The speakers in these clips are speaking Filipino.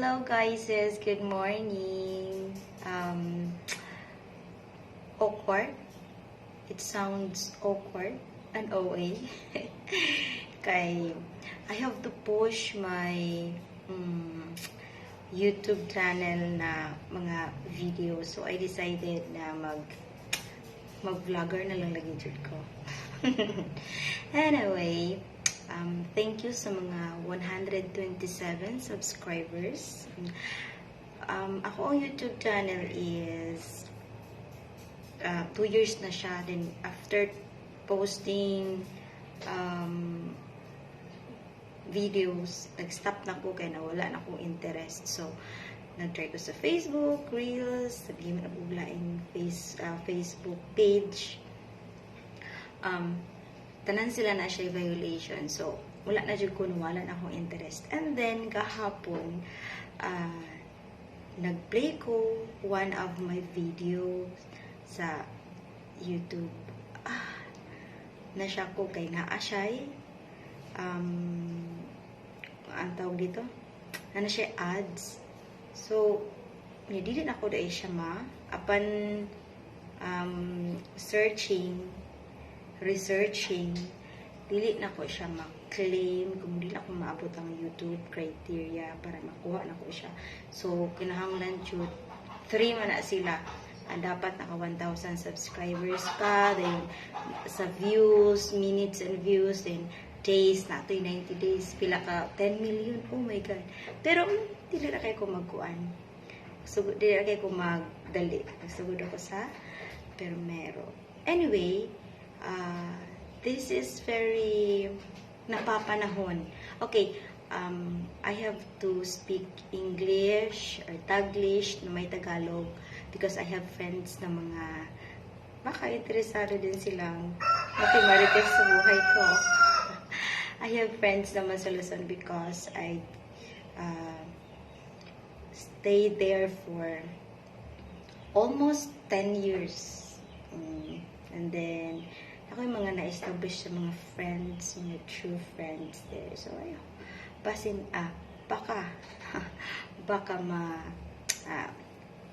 Hello guys, good morning. Awkward. It sounds awkward and OA. Kay I have to push my YouTube channel na mga videos. So I decided na mag-vlogger na lang lagi jud ko. Anyway, thank you sa mga 127 subscribers. Ako ang YouTube channel is 2 years na siya. Then after posting videos, nag-stop na ko kaya nawala na akong interest. So, nag-try ko sa Facebook, Reels, sabihin mo na buglaing Facebook page. Tanan sila na siya violation. So, wala na dyan ko, wala na akong interest. And then, kahapon, nag-play ko one of my videos sa YouTube. Nasya ko kay naa siya'y ang tawag dito? Na siya ads. So, nidilin ako dahil siya upon researching, dili na ko siya ma-claim kung di na ako maabot ang YouTube criteria para makuha na ko siya. So, kinahanglan jud 3 man na sila. Dapat naka 1,000 subscribers ka, then sa views, minutes and views, then days, na ito'y 90 days, pila ka 10 million, oh my God. Pero, dili na kayo ko magkuan. Dili na kayo ko magdali. Nagsugod ako sa permero. Anyway, this is very napapanahon. Okay, I have to speak English or Taglish na may Tagalog because I have friends na mga baka interesado din silang makimarites sa buhay ko. I have friends naman sa Luzon because I stayed there for almost 10 years. And then, ako yung mga na-establish sa mga friends, mga true friends there. So, ayun. Baka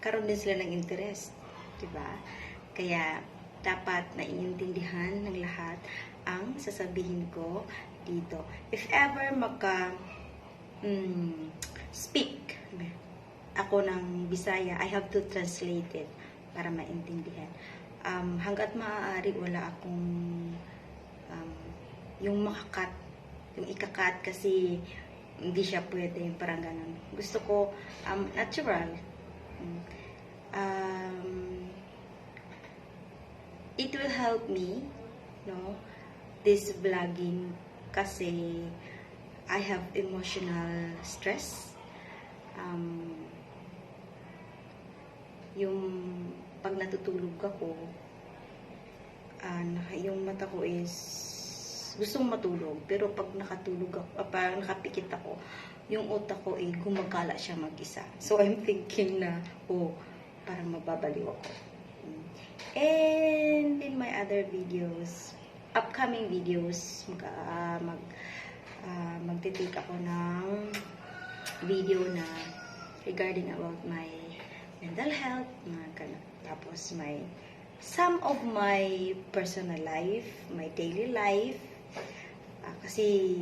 karoon din sila ng interest. Diba? Kaya, dapat naiintindihan ng lahat ang sasabihin ko dito. If ever speak ako ng Bisaya, I have to translate it para maintindihan. Hanggat maaari wala akong yung makakat, yung ikakat kasi hindi siya pwede yung parang ganun. Gusto ko natural. It will help me, no, this vlogging kasi I have emotional stress. Yung pag natutulog ako, yung mata ko is gustong matulog, pero pag nakatulog ako, pag nakapikit ako, yung utak ko gumagala siya mag-isa. So I'm thinking na, parang mababaliw ako. And in my other videos, upcoming videos, magtitake ako ng video na regarding about my mental health, tapos some of my personal life, my daily life, kasi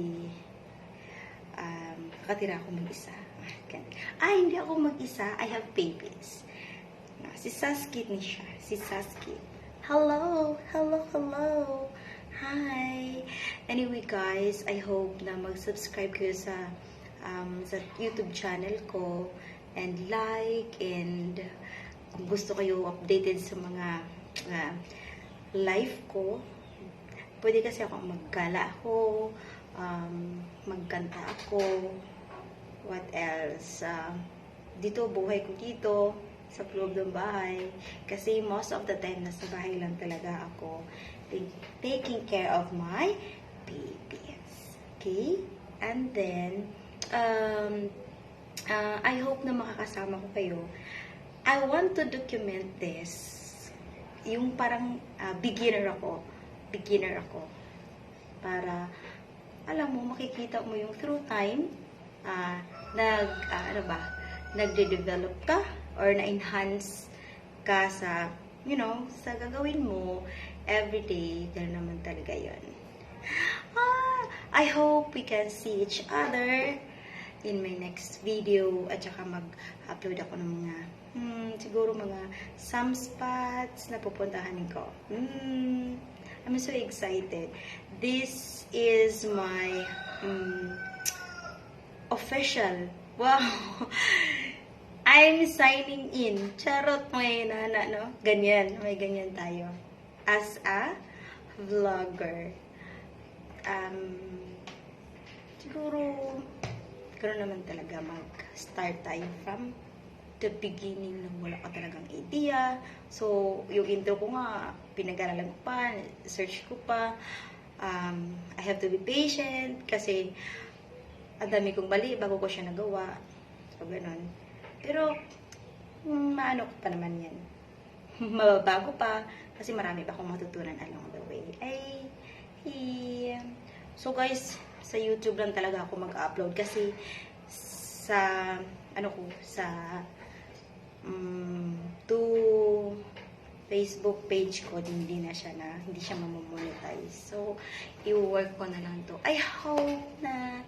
nakatira ako mag-isa. Hindi ako mag-isa, I have babies. Si Saskit ni siya. Si Saskit. Hello! Hi! Anyway guys, I hope na mag-subscribe kayo sa YouTube channel ko and like, and kung gusto kayo updated sa mga live ko, pwede kasi ako maggala ako, magkanta ako, what else, dito, buhay ko dito, sa loob ng bahay. Kasi most of the time, nasa bahay lang talaga ako. Taking care of my babies. Okay? And then, I hope na makakasama ko kayo. I want to document this. Yung parang beginner ako. Para, alam mo, makikita mo yung through time, nagde-develop ka or na-enhance ka sa, sa gagawin mo everyday. Ganun naman talaga yun. I hope we can see each other in my next video at saka mag-upload ako ng mga siguro mga some spots na pupuntahan ko. I'm so excited. This is my official. Wow! I'm signing in. Charot, may nana, no? Ganyan. May ganyan tayo. As a vlogger. Siguro, gano'n naman talaga mag-start tayo from the beginning nang wala ka talagang idea. So, yung intro ko nga, pinag-aralan ko pa, search ko pa. I have to be patient kasi ang dami kong mali bago ko siya nagawa. So, gano'n. Pero, maano ko pa naman yan. Mababago pa kasi marami pa akong matutunan along the way. So, guys, sa YouTube lang talaga ako mag-upload kasi sa to Facebook page ko hindi siya mamonetize. So i-work ko na lang to. I hope na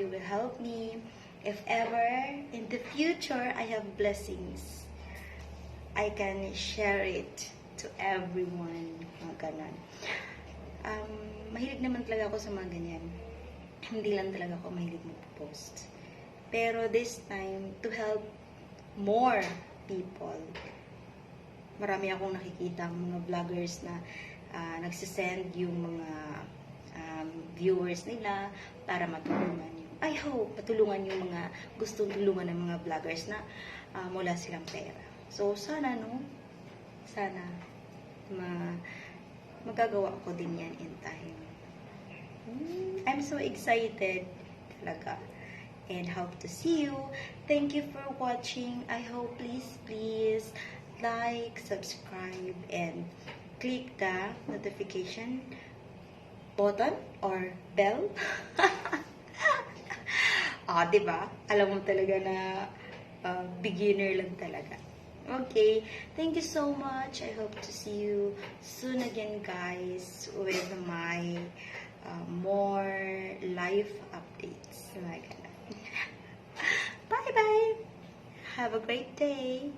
you will help me if ever in the future I have blessings. I can share it to everyone. Mga ganon. Mahilig naman talaga ako sa mga ganyan. Hindi lang talaga ako mahilig mag-post. Pero this time, to help more people, marami akong nakikita mga vloggers na nagsisend yung mga viewers nila para matulungan yung, I hope, matulungan yung mga gustong tulungan ng mga vloggers na wala silang pera. So, sana, magagawa ko din yan in time. I'm so excited talaga. And hope to see you. Thank you for watching. I hope please like, subscribe, and click the notification button or bell. Diba? Alam mo talaga na beginner lang talaga. Okay, thank you so much. I hope to see you soon again, guys, with my more life updates. Bye-bye. Have a great day.